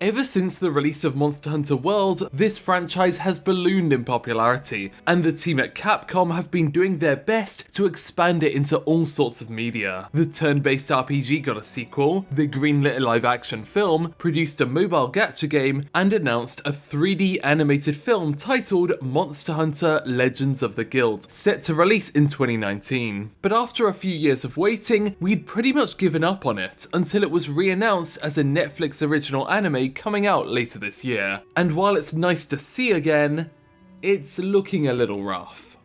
Ever since the release of Monster Hunter World, this franchise has ballooned in popularity, and the team at Capcom have been doing their best to expand it into all sorts of media. The turn-based RPG got a sequel, the greenlit live-action film, produced a mobile gacha game, and announced a 3D animated film titled Monster Hunter Legends of the Guild, set to release in 2019. But after a few years of waiting, we'd pretty much given up on it until it was re-announced as a Netflix original anime coming out later this year. And while it's nice to see again, it's looking a little rough.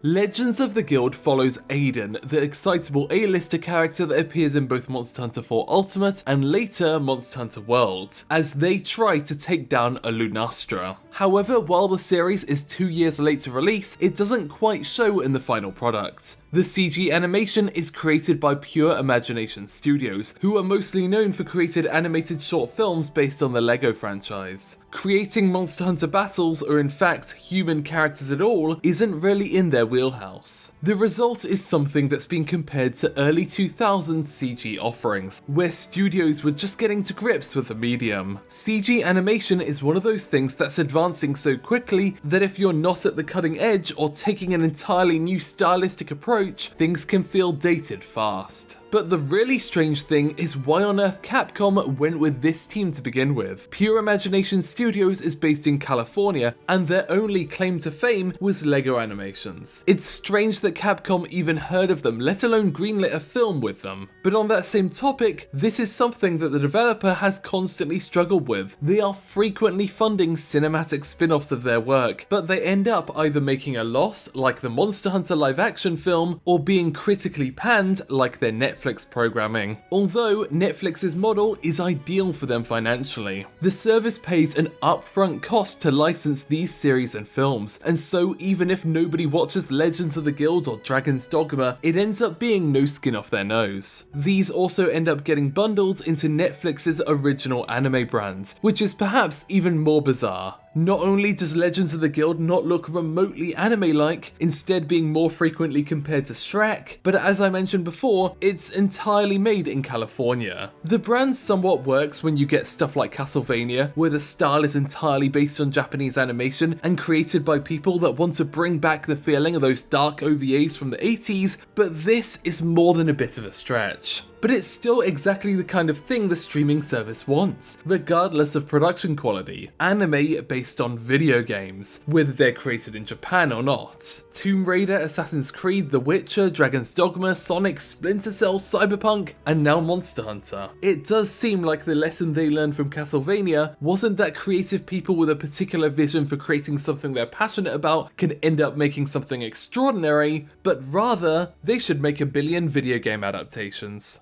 Legends of the Guild follows Aiden, the excitable A-lister character that appears in both Monster Hunter 4 Ultimate and later Monster Hunter World, as they try to take down a Lunastra. However, while the series is 2 years late to release, it doesn't quite show in the final product. The CG animation is created by Pure Imagination Studios, who are mostly known for creating animated short films based on the LEGO franchise. Creating Monster Hunter battles, or in fact human characters at all, isn't really in their wheelhouse. The result is something that's been compared to early 2000s CG offerings, where studios were just getting to grips with the medium. CG animation is one of those things that's advancing so quickly that if you're not at the cutting edge or taking an entirely new stylistic approach, things can feel dated fast. But the really strange thing is why on earth Capcom went with this team to begin with. Pure Imagination Studios is based in California, and their only claim to fame was LEGO animations. It's strange that Capcom even heard of them, let alone greenlit a film with them. But on that same topic, this is something that the developer has constantly struggled with. They are frequently funding cinematic spin-offs of their work, but they end up either making a loss, like the Monster Hunter live-action film, or being critically panned, like their Netflix programming. Although Netflix's model is ideal for them financially. The service pays an upfront cost to license these series and films, and so even if nobody watches Legends of the Guild or Dragon's Dogma, it ends up being no skin off their nose. These also end up getting bundled into Netflix's original anime brand, which is perhaps even more bizarre. Not only does Legends of the Guild not look remotely anime-like, instead being more frequently compared to Shrek, but as I mentioned before, it's entirely made in California. The brand somewhat works when you get stuff like Castlevania, where the style is entirely based on Japanese animation and created by people that want to bring back the feeling of those dark OVAs from the 80s, but this is more than a bit of a stretch. But it's still exactly the kind of thing the streaming service wants, regardless of production quality. Anime based on video games, whether they're created in Japan or not. Tomb Raider, Assassin's Creed, The Witcher, Dragon's Dogma, Sonic, Splinter Cell, Cyberpunk, and now Monster Hunter. It does seem like the lesson they learned from Castlevania wasn't that creative people with a particular vision for creating something they're passionate about can end up making something extraordinary, but rather, they should make a billion video game adaptations.